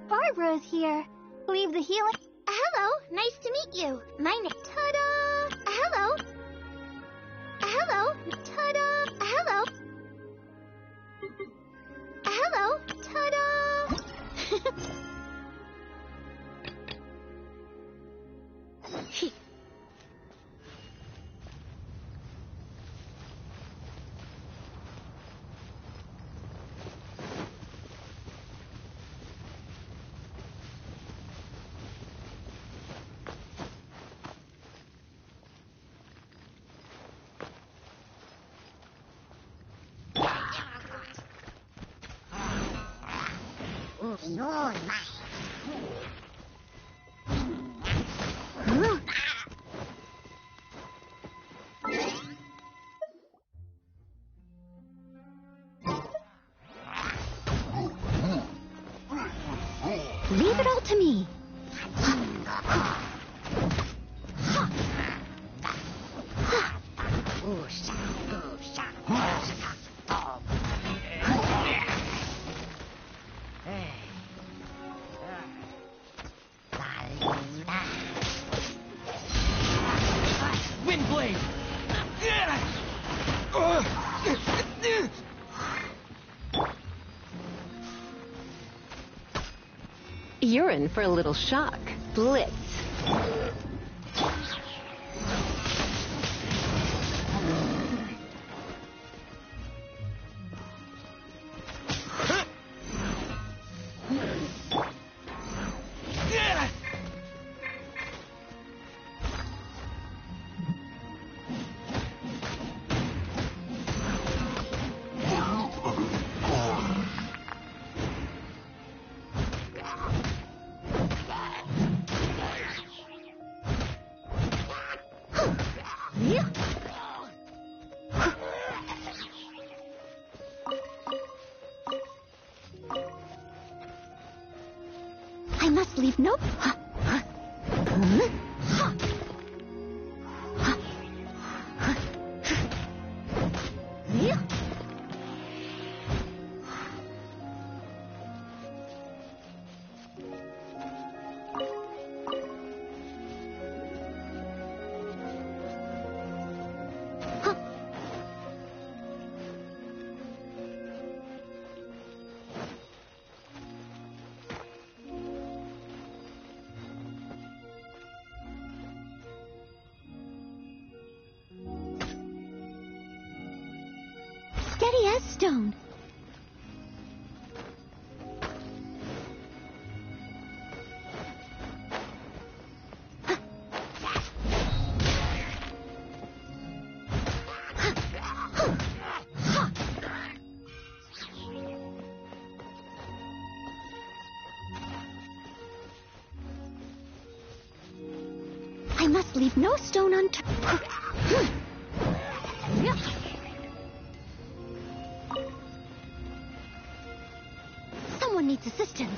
Barbara's here. Leave the healing. Hello, nice to meet you. My name. Ta-da! Hello. Hello. Ta-da! Hello. Hello. Ta-da! Leave it all to me. Windblade! You're in for a little shock. Blitz. I must leave no... Steady as stone. I must leave no stone unturned. Someone needs assistance.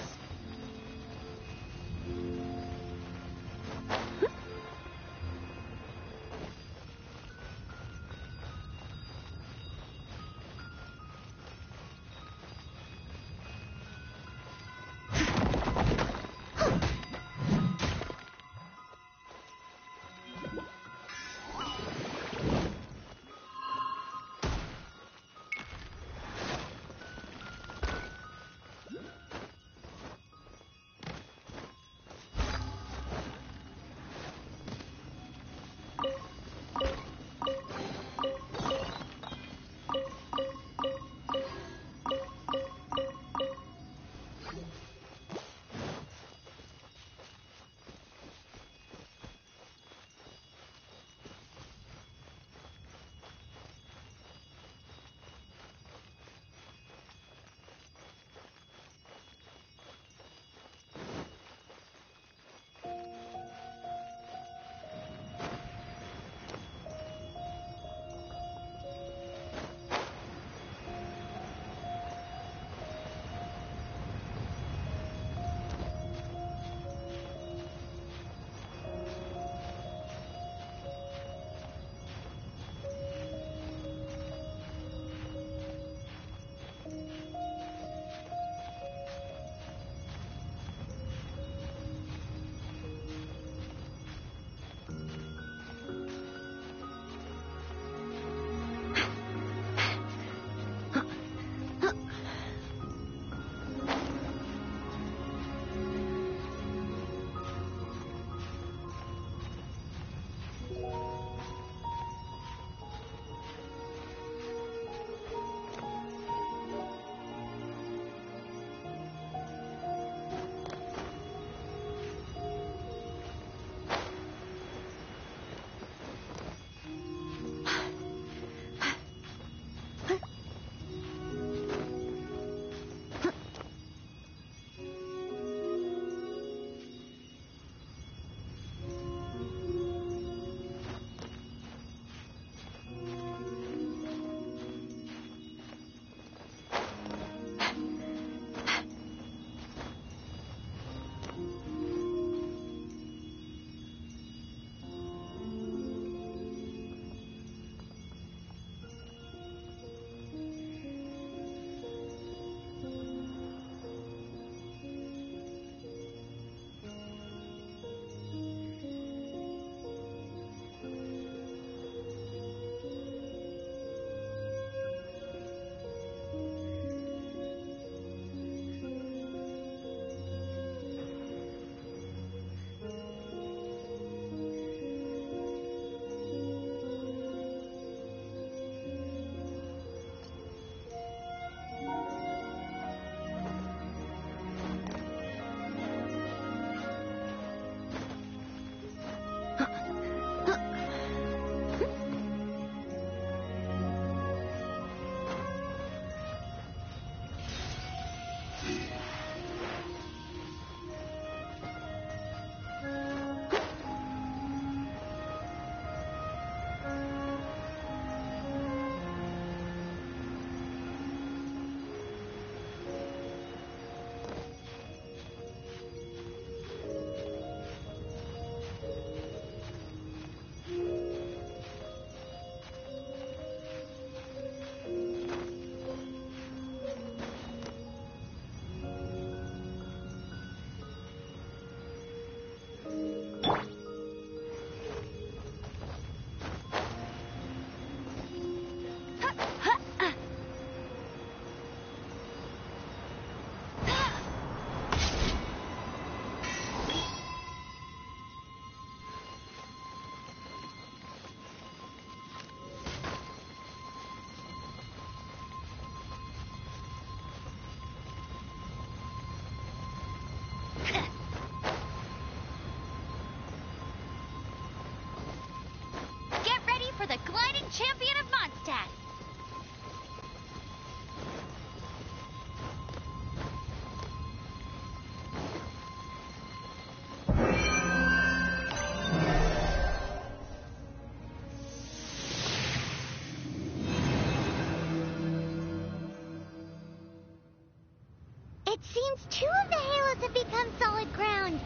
seems 2 of the halos have become solid ground.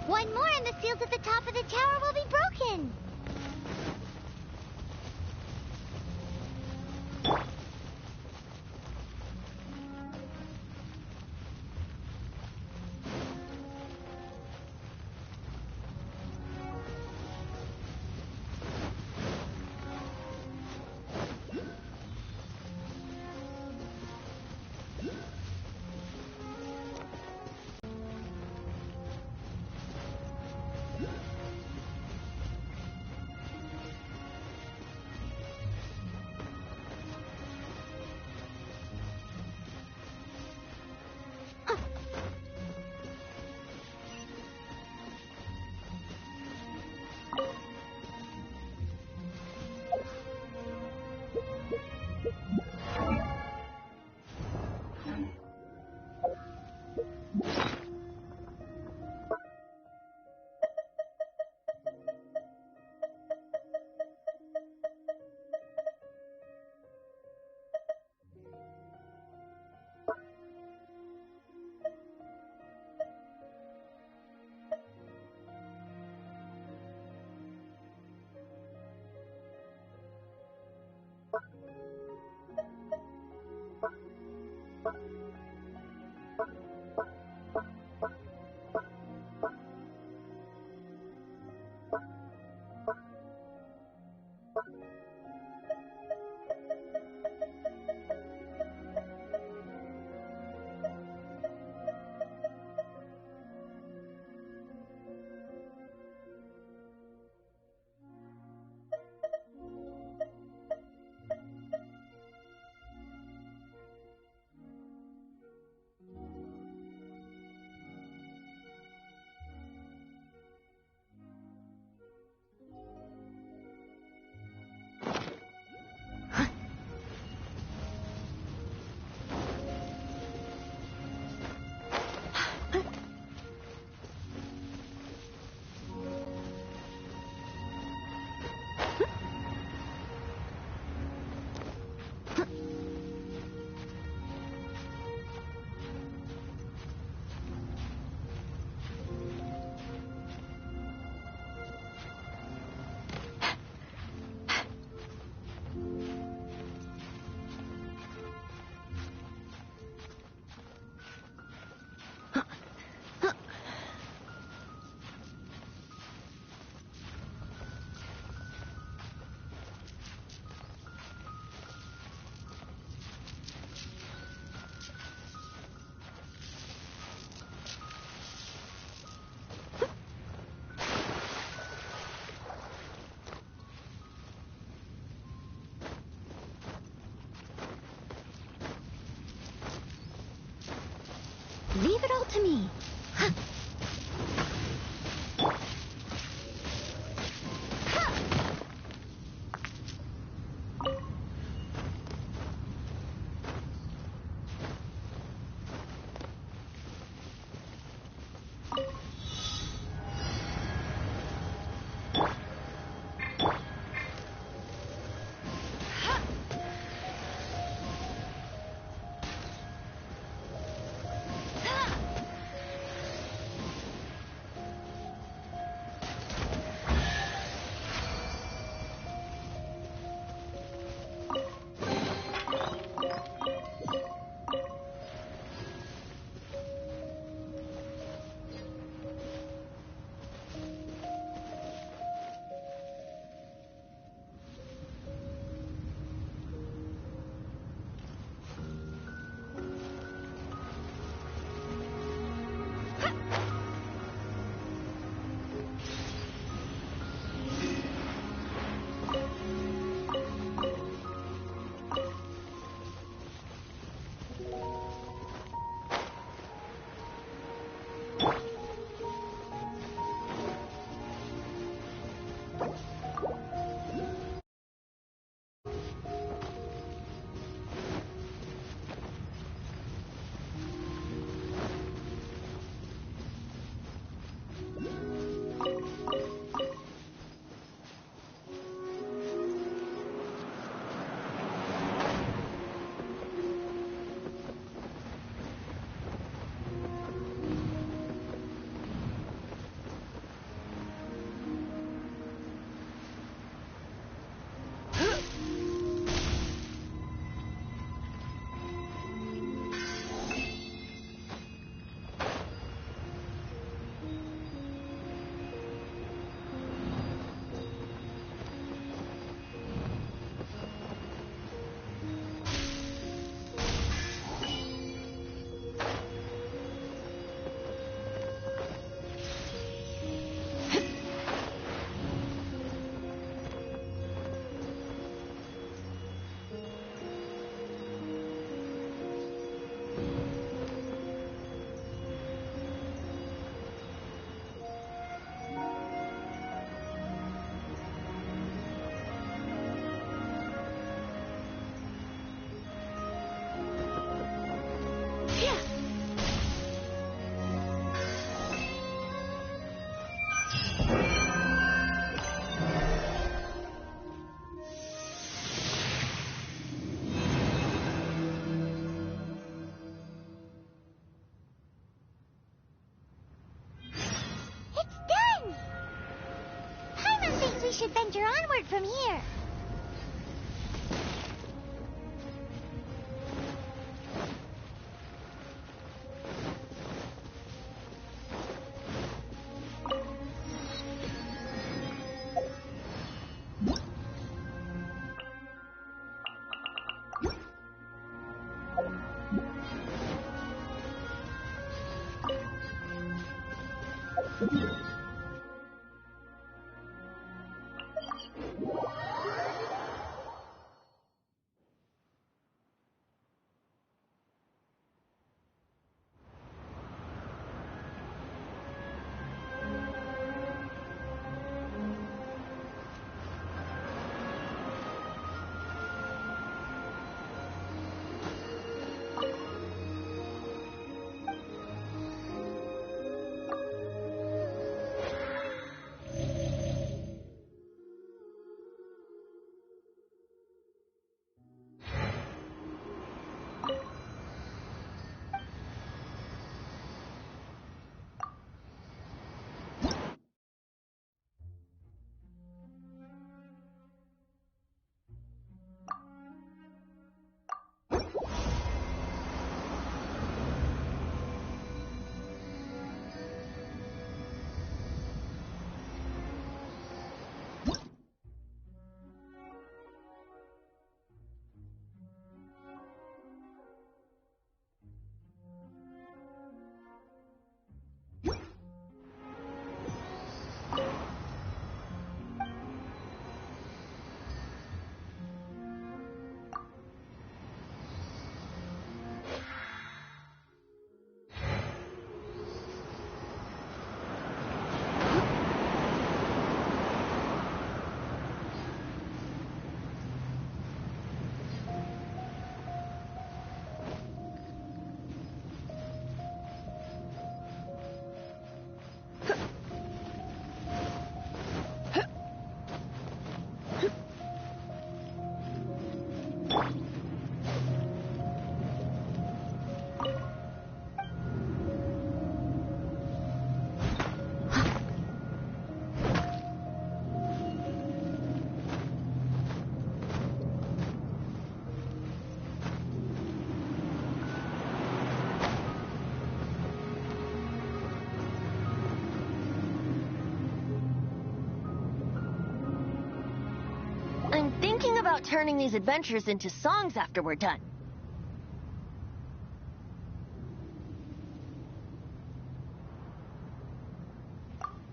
1 more and the seals at the top of the tower will be broken. Leave it all to me. Huh. should venture onward from here. I'm thinking about turning these adventures into songs after we're done.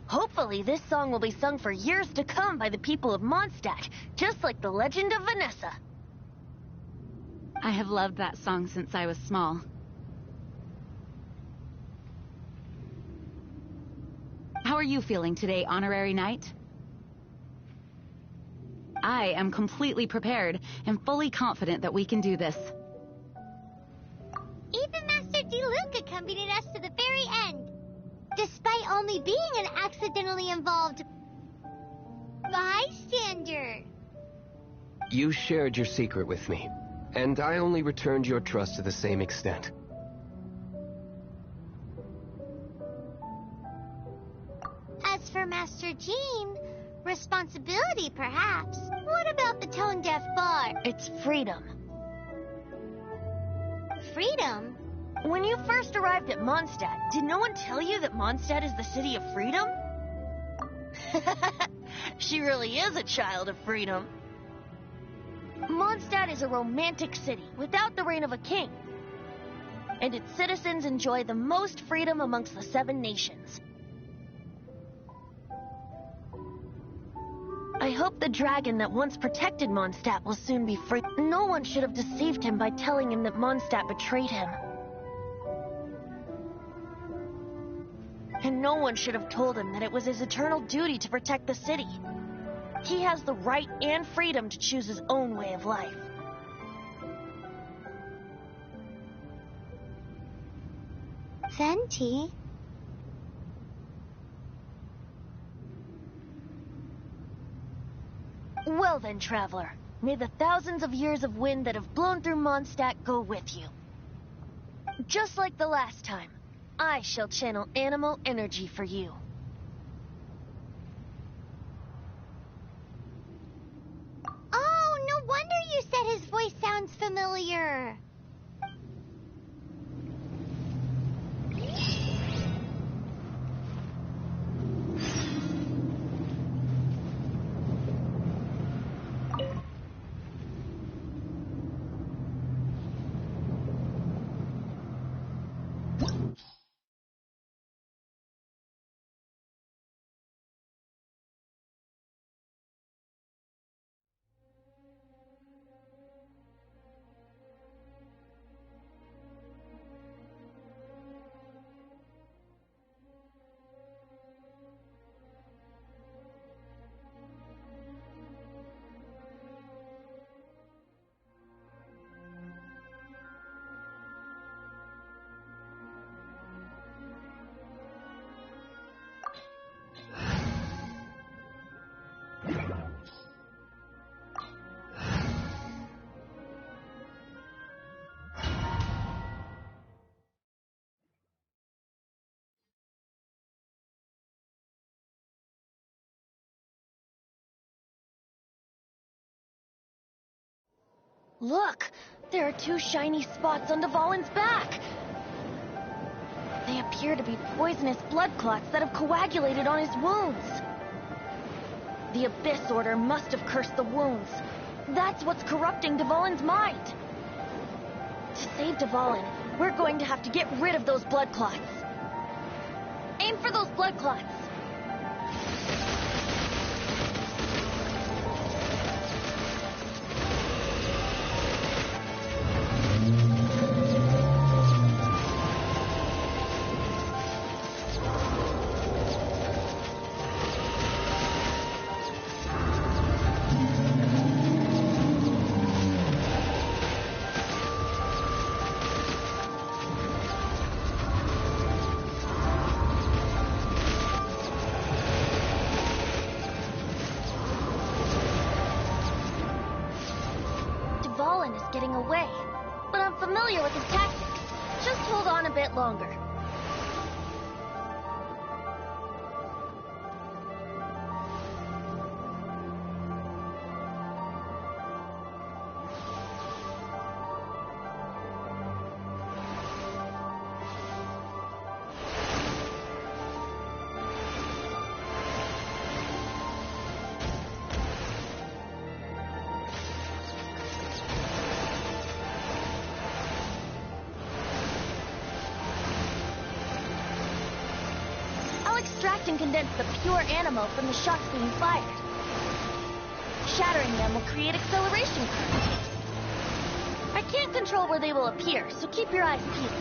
Hopefully, this song will be sung for years to come by the people of Mondstadt, just like the legend of Vanessa. I have loved that song since I was small. How are you feeling today, Honorary Knight? I am completely prepared and fully confident that we can do this. Even Master Diluc accompanied us to the very end, despite only being an accidentally involved bystander. You shared your secret with me, and I only returned your trust to the same extent. As for Master Jean, responsibility perhaps. What about the tone-deaf bar? It's freedom. Freedom? When you first arrived at Mondstadt, did no one tell you that Mondstadt is the city of freedom? She really is a child of freedom. Mondstadt is a romantic city without the reign of a king. And its citizens enjoy the most freedom amongst the 7 nations. I hope the dragon that once protected Mondstadt will soon be free. No one should have deceived him by telling him that Mondstadt betrayed him. And no one should have told him that it was his eternal duty to protect the city. He has the right and freedom to choose his own way of life. Venti? Well then, traveler, may the thousands of years of wind that have blown through Mondstadt go with you. Just like the last time, I shall channel animal energy for you. Look! There are two shiny spots on Dvalin's back! They appear to be poisonous blood clots that have coagulated on his wounds. The Abyss Order must have cursed the wounds. That's what's corrupting Dvalin's mind. To save Dvalin, we're going to have to get rid of those blood clots. Aim for those blood clots. Dvalin is getting away, but I'm familiar with his tactics. Just hold on a bit longer. Extract and condense the pure animal from the shots being fired. Shattering them will create acceleration currents. I can't control where they will appear, so keep your eyes peeled.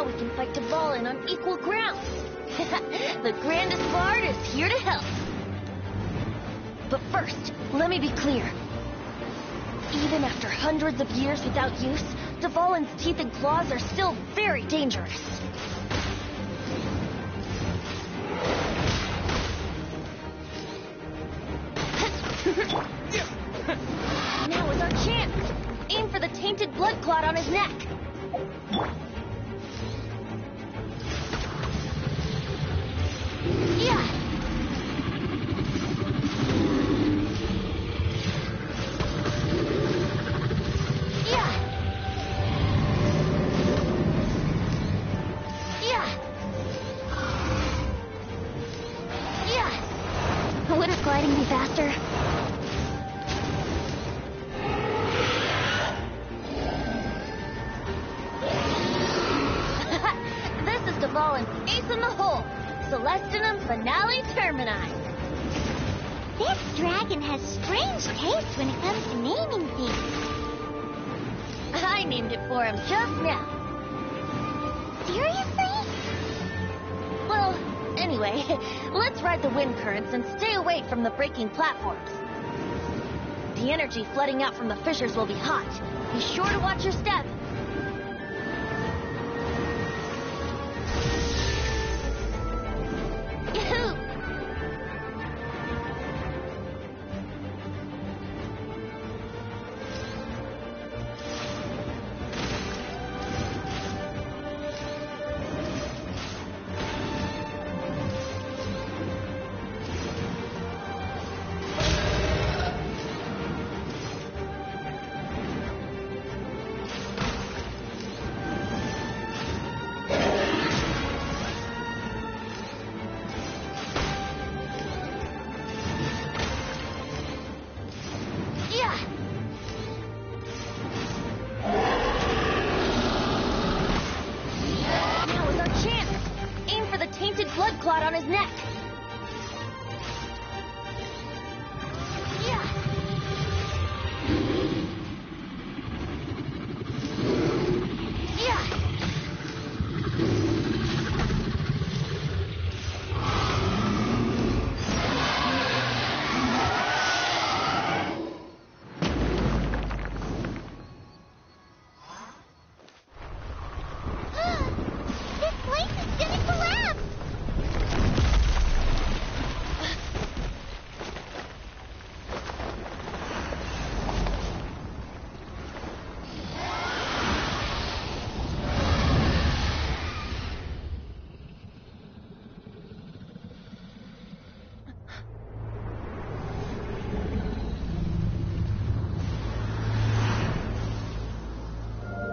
we can fight Dvalin on equal ground. The grandest bard is here to help. But first, let me be clear. Even after hundreds of years without use, Dvalin's teeth and claws are still very dangerous. Now is our chance. Aim for the tainted blood clot on his neck. Yeah. Yeah. Yeah. Yeah. Wouldn't gliding be faster? This is Dvalin's ace in the hole. Celestinum Finale Termini. This dragon has strange taste when it comes to naming things. I named it for him just now. Seriously? Well, anyway, let's ride the wind currents and stay away from the breaking platforms. The energy flooding out from the fissures will be hot. Be sure to watch your step. Yahoo! Blood clot on his neck. Yeah. Yeah. This place is gonna collapse!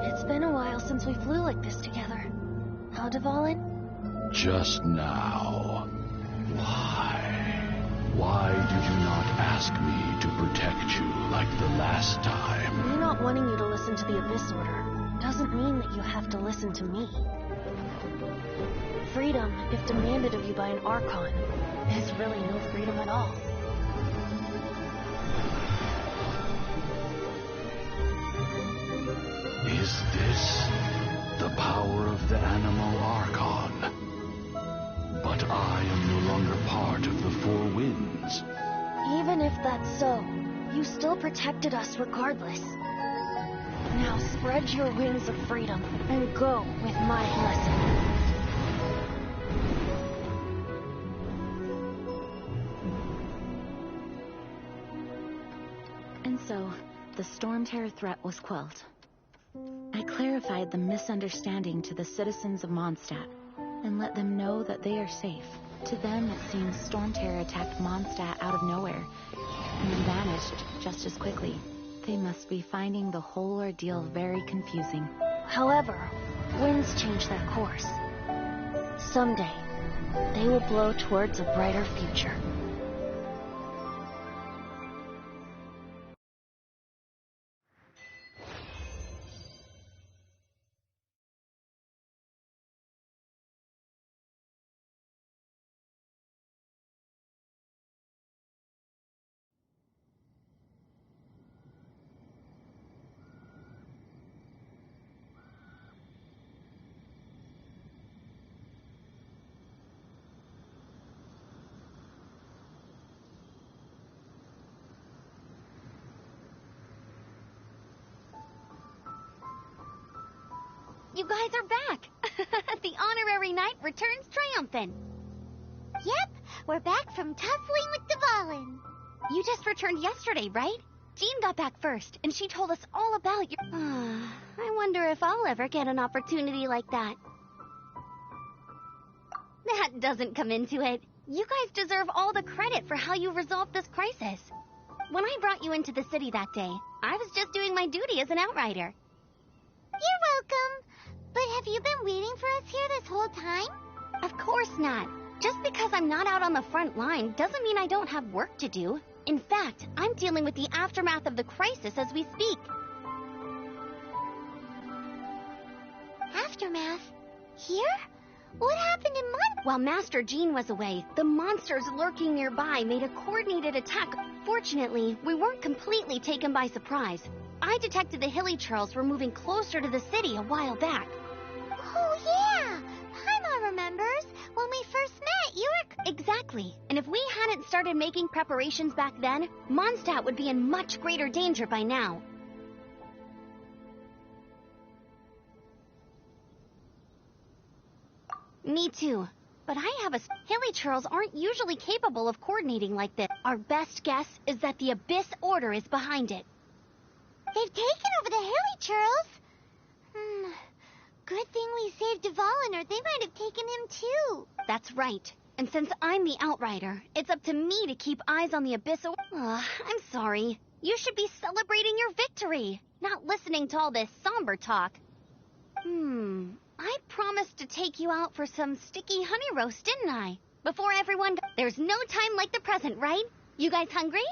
It's been a while since we flew like this together. How, Dvalin? Just now. Why? Why did you not ask me to protect you like the last time? Me not wanting you to listen to the Abyss Order doesn't mean that you have to listen to me. Freedom, if demanded of you by an Archon, is really no freedom at all. Is this the power of the Animal Archon? But I am no longer part of the Four Winds. Even if that's so, you still protected us regardless. Now spread your wings of freedom and go with my blessing. And so, the Storm Terror threat was quelled. I clarified the misunderstanding to the citizens of Mondstadt, and let them know that they are safe. To them, it seems Storm Terror attacked Mondstadt out of nowhere, and then vanished just as quickly. They must be finding the whole ordeal very confusing. However, winds change their course. Someday, they will blow towards a brighter future. You guys are back. The honorary knight returns triumphant. Yep, we're back from tussling with the Volin. You just returned yesterday, right? Jean got back first, and she told us all about your... I wonder if I'll ever get an opportunity like that. That doesn't come into it. You guys deserve all the credit for how you resolved this crisis. When I brought you into the city that day, I was just doing my duty as an outrider. You're welcome. But have you been waiting for us here this whole time? Of course not. Just because I'm not out on the front line doesn't mean I don't have work to do. In fact, I'm dealing with the aftermath of the crisis as we speak. Aftermath? Here? What happened in While Master Jean was away, the monsters lurking nearby made a coordinated attack. Fortunately, we weren't completely taken by surprise. I detected the Hilly Churls were moving closer to the city a while back. Oh, yeah! Paimon remembers. When we first met, you were... Exactly. And if we hadn't started making preparations back then, Mondstadt would be in much greater danger by now. Me too. But I have a... Hilly Churls aren't usually capable of coordinating like this. Our best guess is that the Abyss Order is behind it. They've taken over the Hilly Churls. Good thing we saved Dvalin, or they might have taken him too. That's right. And since I'm the Outrider, it's up to me to keep eyes on the Abyss Order. I'm sorry. You should be celebrating your victory, not listening to all this somber talk. I promised to take you out for some sticky honey roast, didn't I? Before everyone... There's no time like the present, right? You guys hungry?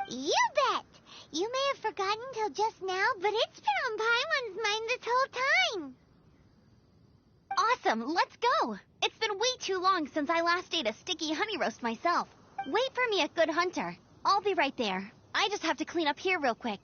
You bet! You may have forgotten till just now, but it's been on Paimon's mind this whole time. Awesome, let's go! It's been way too long since I last ate a sticky honey roast myself. Wait for me at Good Hunter. I'll be right there. I just have to clean up here real quick.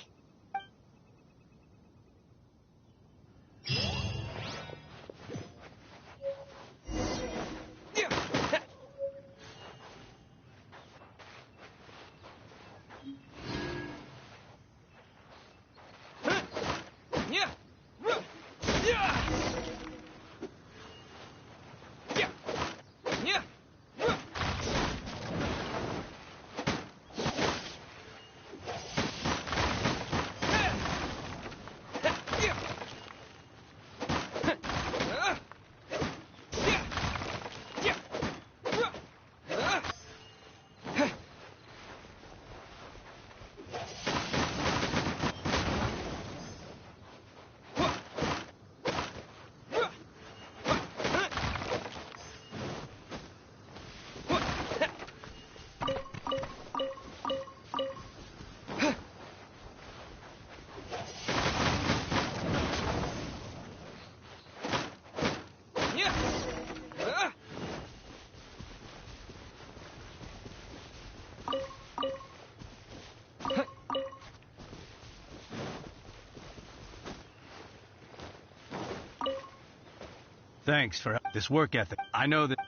Thanks for this work ethic. I know that...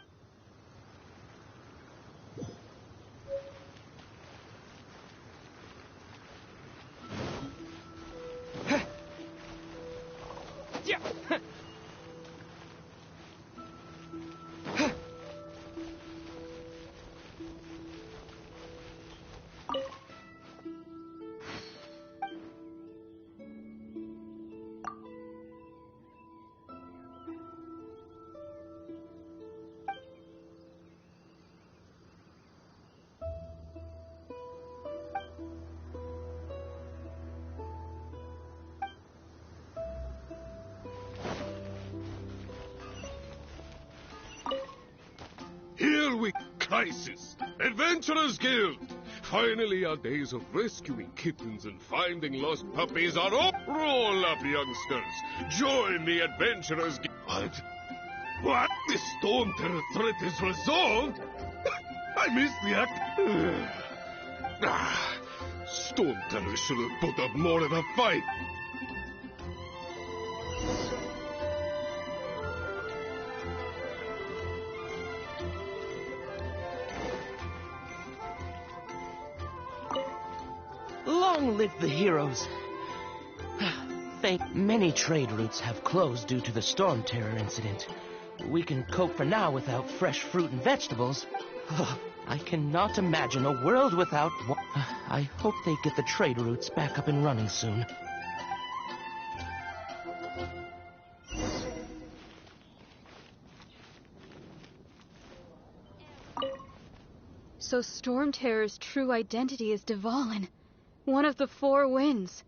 Here we... Crisis! Adventurers Guild! Finally, our days of rescuing kittens and finding lost puppies are over. Roll up, youngsters. Join the Adventurers Guild. What? What? The Storm Terror threat is resolved? I missed the act. Storm Terror should have put up more of a fight. Long live the heroes. Many trade routes have closed due to the storm terror incident. We can cope for now without fresh fruit and vegetables. I cannot imagine a world without one. I hope they get the trade routes back up and running soon. So Storm Terror's true identity is Dvalin, one of the four winds.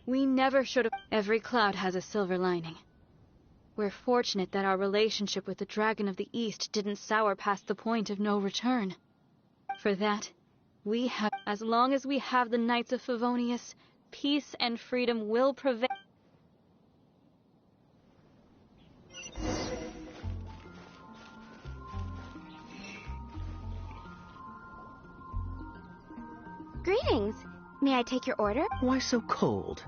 We never should have. Every cloud has a silver lining. We're fortunate that our relationship with the Dragon of the East didn't sour past the point of no return. For that, we have. As long as we have the Knights of Favonius, peace and freedom will prevail. Greetings. May I take your order? Why so cold?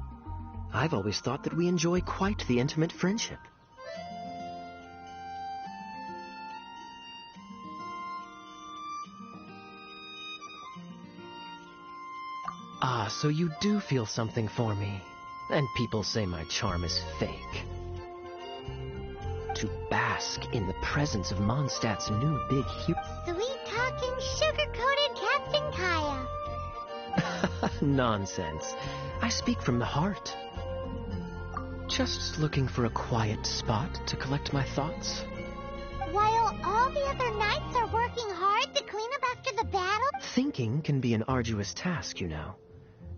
I've always thought that we enjoy quite the intimate friendship. Ah, so you do feel something for me. And people say my charm is fake. To bask in the presence of Mondstadt's new big hero. Sweet-talking, sugar-coated Captain Kaya. Nonsense. I speak from the heart. Just looking for a quiet spot to collect my thoughts. While all the other knights are working hard to clean up after the battle? Thinking can be an arduous task, you know.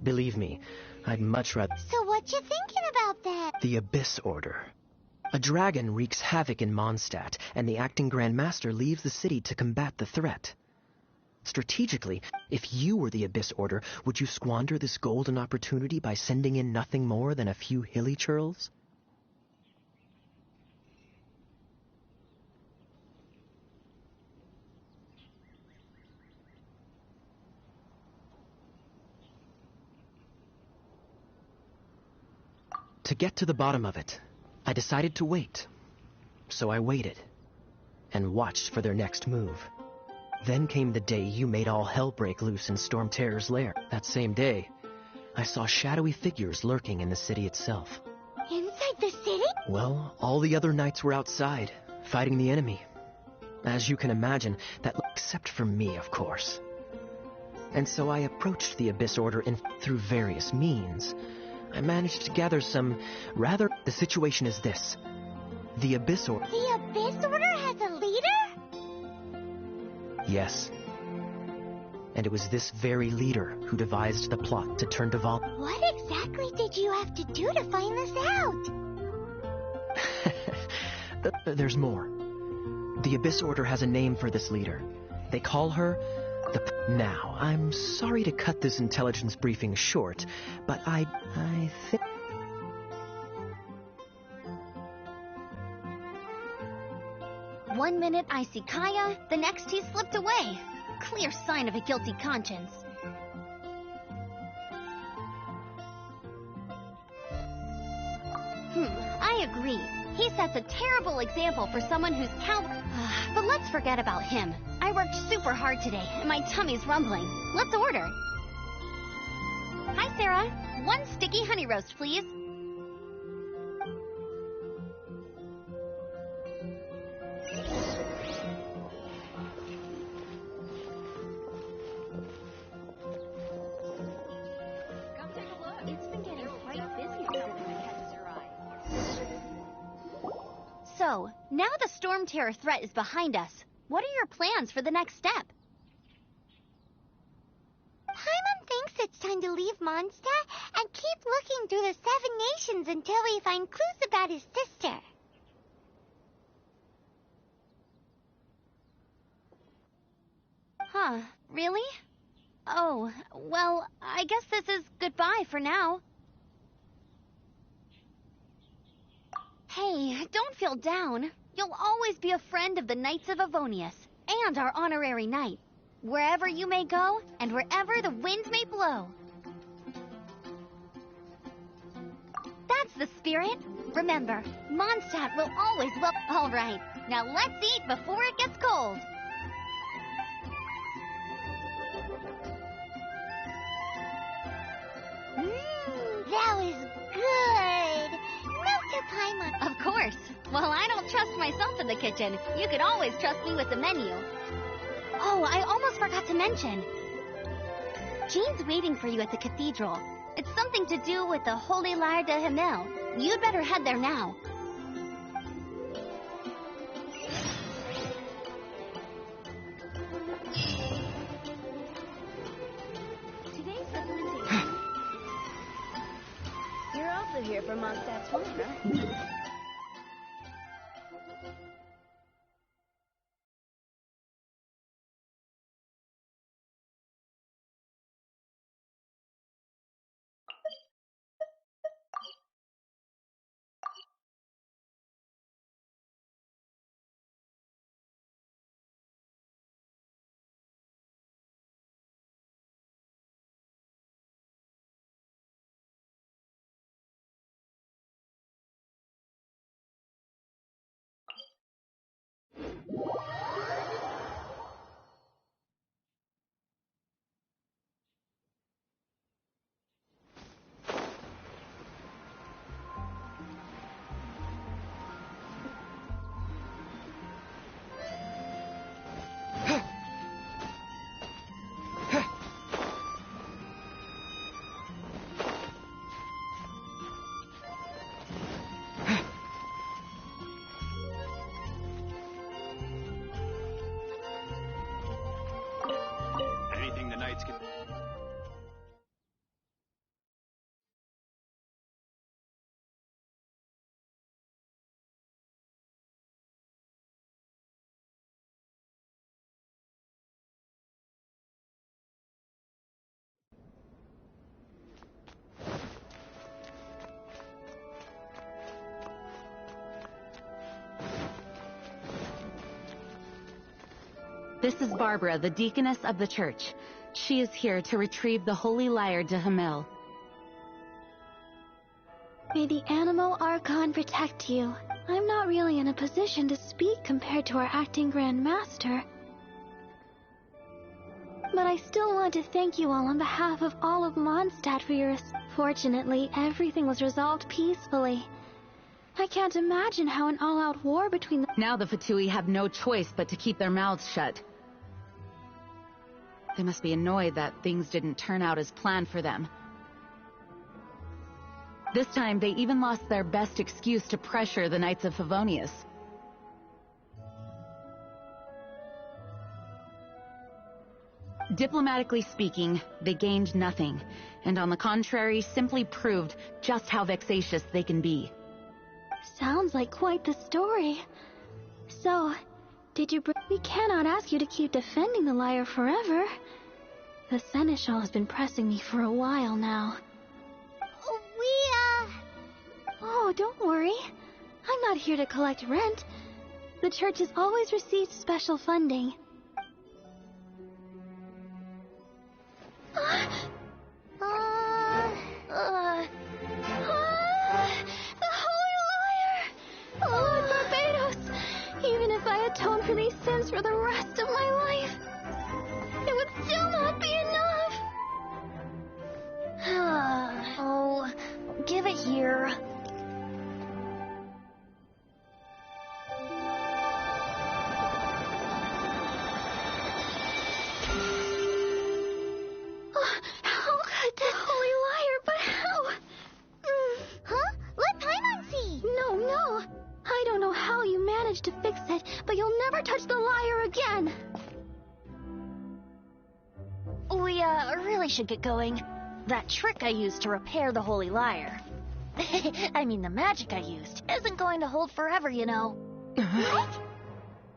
Believe me, I'd much rather... So what you thinking about that? The Abyss Order. A dragon wreaks havoc in Mondstadt, and the acting Grand Master leaves the city to combat the threat. Strategically, if you were the Abyss Order, would you squander this golden opportunity by sending in nothing more than a few hilly churls? To get to the bottom of it, I decided to wait. So I waited, and watched for their next move. Then came the day you made all hell break loose in Storm Terror's lair. That same day, I saw shadowy figures lurking in the city itself. Inside the city? Well, all the other knights were outside, fighting the enemy. As you can imagine, except for me, of course. And so I approached the Abyss Order through various means. I managed to gather some rather... The situation is this. The Abyss Order... The Abyss Order has a leader? Yes. And it was this very leader who devised the plot to turn Dvalin. What exactly did you have to do to find this out? There's more. The Abyss Order has a name for this leader. They call her... Now, I'm sorry to cut this intelligence briefing short, but I think... One minute I see Kaya, the next he slipped away. Clear sign of a guilty conscience. I agree. He sets a terrible example for someone who's But let's forget about him. I worked super hard today, and my tummy's rumbling. Let's order. Hi, Sarah. One sticky honey roast, please. Come take a look. It's been getting quite busy since the catches your eye. So, now the Storm Terror threat is behind us. What are your plans for the next step? Paimon thinks it's time to leave Mondstadt and keep looking through the 7 nations until we find clues about his sister. Huh, really? Oh, well, I guess this is goodbye for now. Hey, don't feel down. You'll always be a friend of the Knights of Avonius, and our honorary knight. Wherever you may go, and wherever the winds may blow. That's the spirit. Remember, Mondstadt will always All right, now let's eat before it gets cold. That was good. Well, I don't trust myself in the kitchen. You can always trust me with the menu. Oh, I almost forgot to mention. Jean's waiting for you at the cathedral. It's something to do with the Holy Lyre de Himmel. You'd better head there now. Today's presentation. You're also here for Mondstadt's home, right? Anything the Knights can... This is Barbara, the deaconess of the church. She is here to retrieve the Holy Lyre de Himmel. May the Animal Archon protect you. I'm not really in a position to speak compared to our acting Grand Master. But I still want to thank you all on behalf of all of Mondstadt for your... Fortunately, everything was resolved peacefully. I can't imagine how an all-out war between the... Now the Fatui have no choice but to keep their mouths shut. They must be annoyed that things didn't turn out as planned for them. This time, they even lost their best excuse to pressure the Knights of Favonius. Diplomatically speaking, they gained nothing, and on the contrary, simply proved just how vexatious they can be. Sounds like quite the story. So, did you... We cannot ask you to keep defending the lyre forever. The Seneschal has been pressing me for a while now. Oh, don't worry. I'm not here to collect rent. The church has always received special funding. The Holy Lyre! Oh, Lord Barbados! Even if I atone for these sins for the rest of my life, it would still not be enough! Oh, give it here. How could the Holy Lyre, but how? Huh? Let Paimon see! No. I don't know how you managed to fix it, but you'll never touch the lyre again! We, really should get going. That trick I used to repair the Holy Lyre. I mean, the magic I used isn't going to hold forever, you know. What?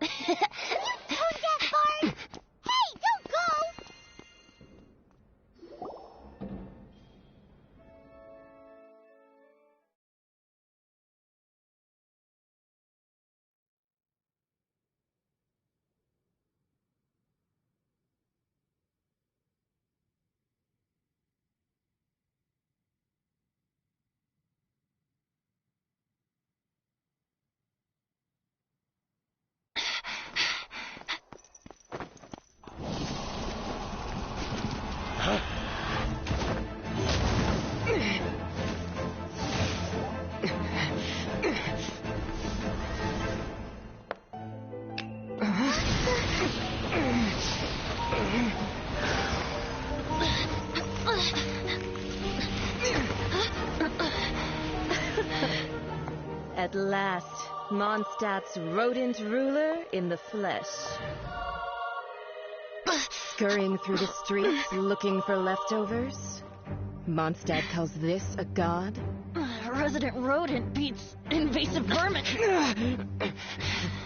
Who's that, Bart? Hey, don't go! At last, Mondstadt's rodent ruler in the flesh. Scurrying through the streets looking for leftovers? Mondstadt calls this a god? Resident rodent beats invasive vermin.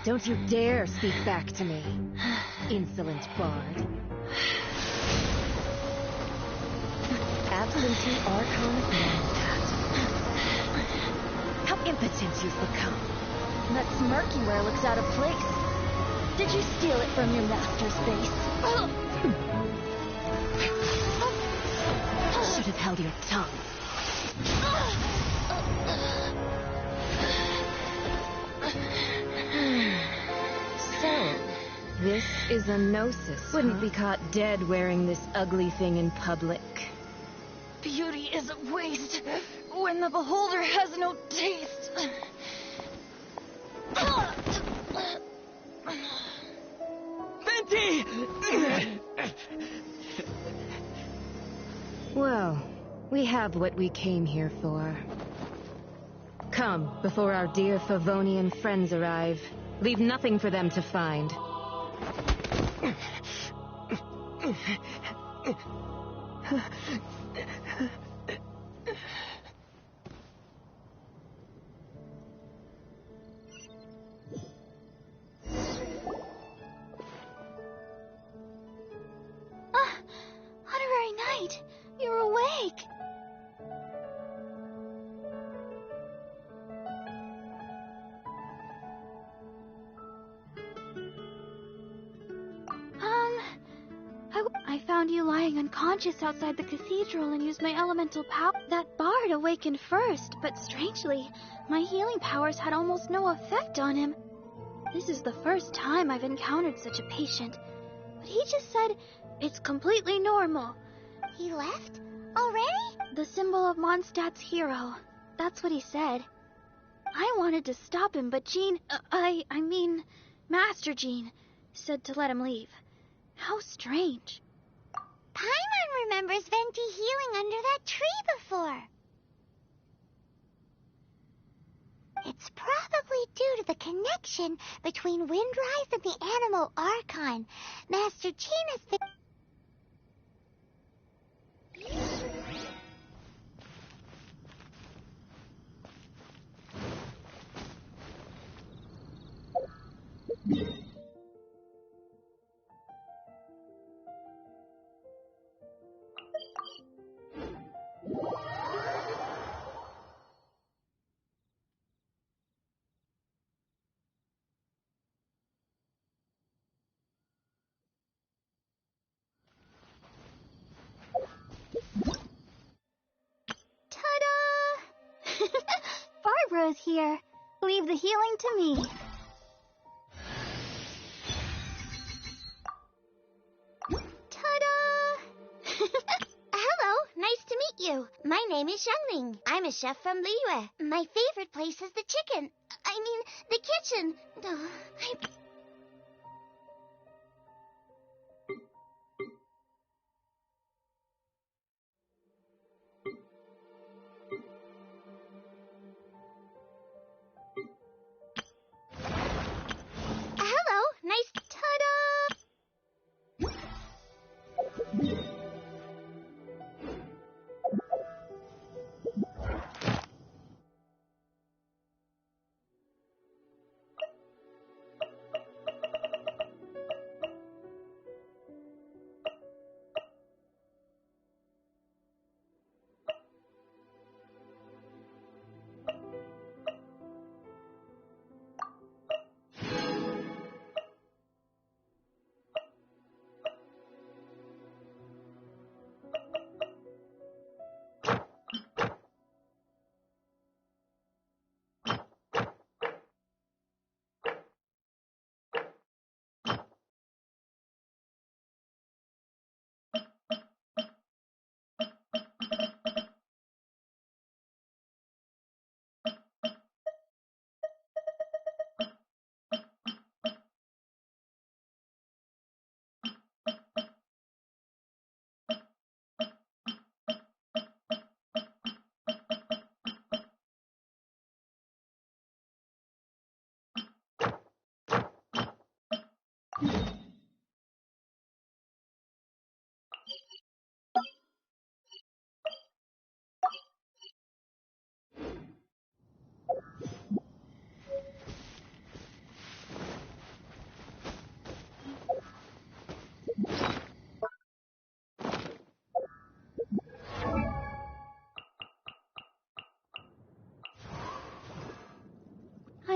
Don't you dare speak back to me, insolent bard. Absentee Archon of Mondstadt. How impotent you've become. That smirk you wear looks out of place. Did you steal it from your master's base? Should have held your tongue. So, this is a gnosis. Wouldn't be caught dead wearing this ugly thing in public. Beauty is a waste when the beholder has no taste. Venti! Well, we have what we came here for. Come, before our dear Favonian friends arrive. Leave nothing for them to find. Honorary Knight, you're awake. I found you lying unconscious outside the cathedral and used my elemental power. That bard awakened first, but strangely, my healing powers had almost no effect on him. This is the first time I've encountered such a patient, but he just said it's completely normal. He left? Already? The symbol of Mondstadt's hero. That's what he said. I wanted to stop him, but Master Jean, said to let him leave. How strange. Paimon remembers Venti healing under that tree before. It's probably due to the connection between Windrise and the Animal Archon. Master Jean has been... Ta-da! Barbara's here. Leave the healing to me. Ta-da! Hello, nice to meet you. My name is Xiangling. I'm a chef from Liyue. My favorite place is the the kitchen. Hello, nice. Ta-da!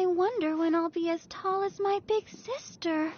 wonder when I'll be as tall as my big sister.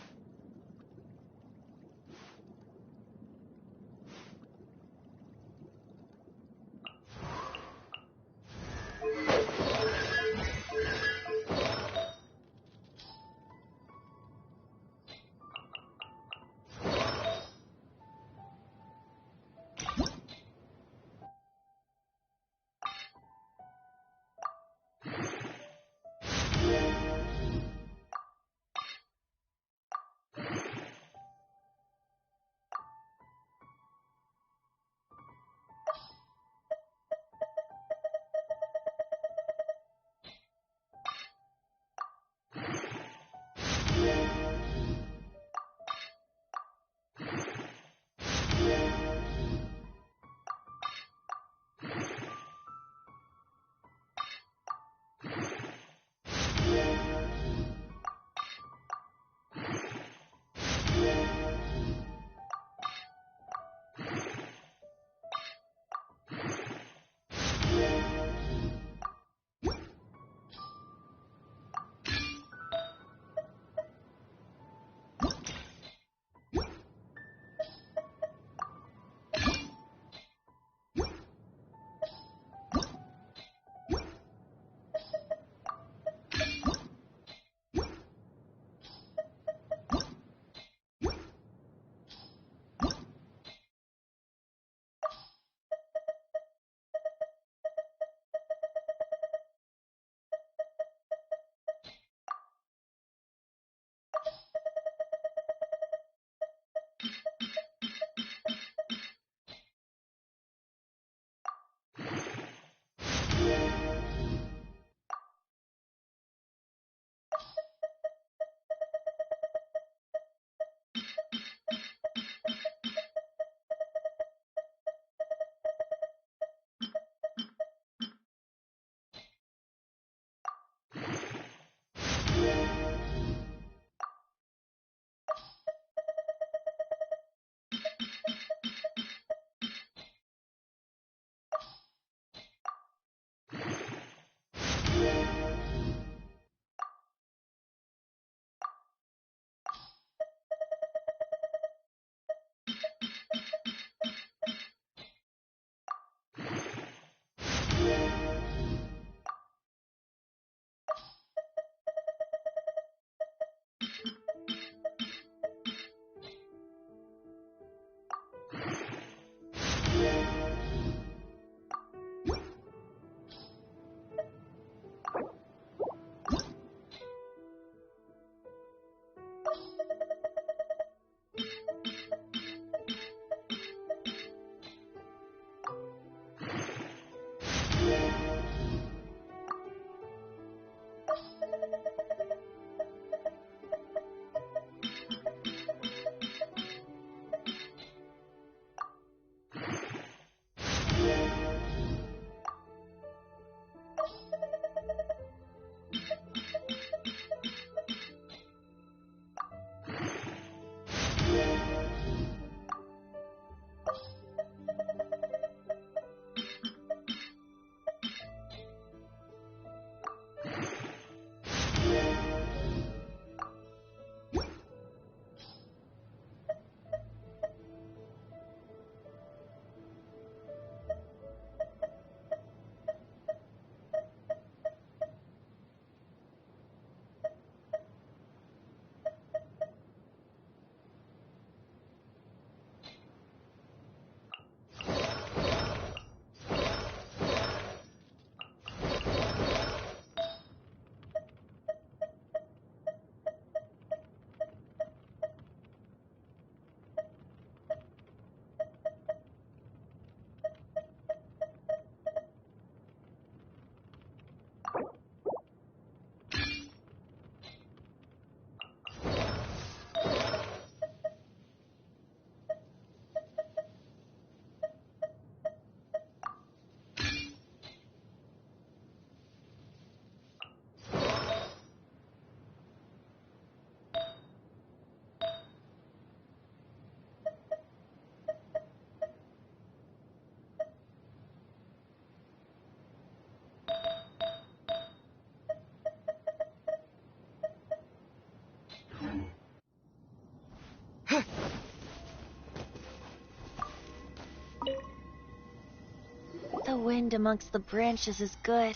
wind amongst the branches is good.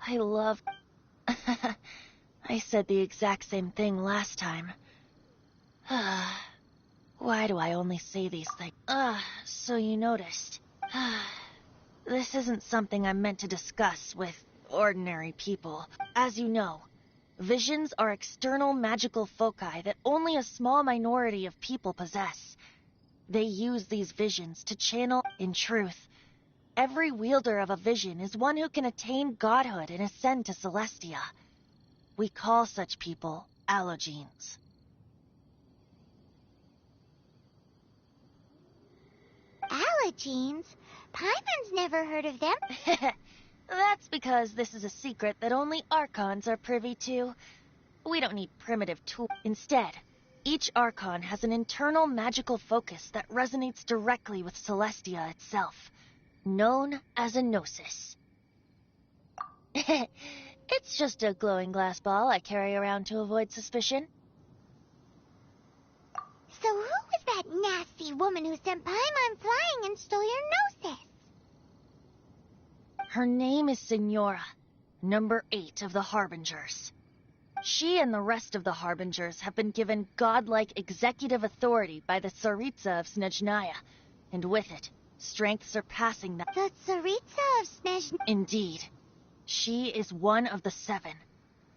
I love... I said the exact same thing last time. Why do I only say these things? So you noticed. This isn't something I'm meant to discuss with ordinary people. As you know, visions are external magical foci that only a small minority of people possess. They use these visions to channel... In truth, every wielder of a vision is one who can attain godhood and ascend to Celestia. We call such people allogenes. Allogenes? Paimon's never heard of them. That's because this is a secret that only Archons are privy to. We don't need primitive tools. Instead, each Archon has an internal magical focus that resonates directly with Celestia itself, known as a gnosis. It's just a glowing glass ball I carry around to avoid suspicion. So who was that nasty woman who sent Paimon flying and stole your gnosis? Her name is Signora, number 8 of the Harbingers. She and the rest of the Harbingers have been given godlike executive authority by the Tsaritsa of Snezhnaya, and with it, strength surpassing that. The Tsaritsa of Snezhnaya? Indeed. She is one of the 7,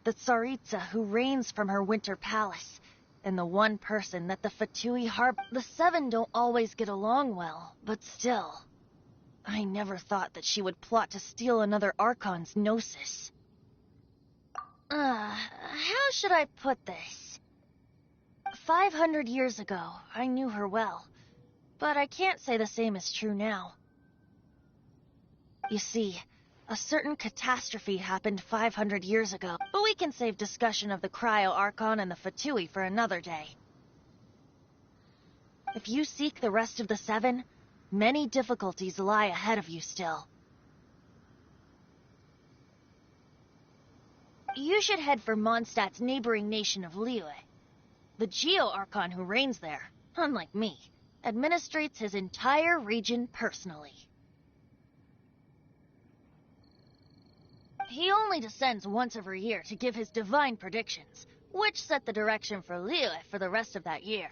the Tsaritsa who reigns from her winter palace, and the one person that the Fatui harbor. The 7 don't always get along well, but still. I never thought that she would plot to steal another Archon's gnosis. How should I put this? 500 years ago, I knew her well, but I can't say the same is true now. You see, a certain catastrophe happened 500 years ago, but we can save discussion of the Cryo-Archon and the Fatui for another day. If you seek the rest of the 7, many difficulties lie ahead of you still. You should head for Mondstadt's neighboring nation of Liyue. The Geo-Archon who reigns there, unlike me, administrates his entire region personally. He only descends once every year to give his divine predictions, which set the direction for Liyue for the rest of that year.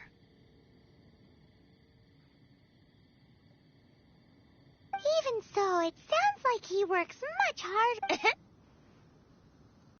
Even so, it sounds like he works much harder.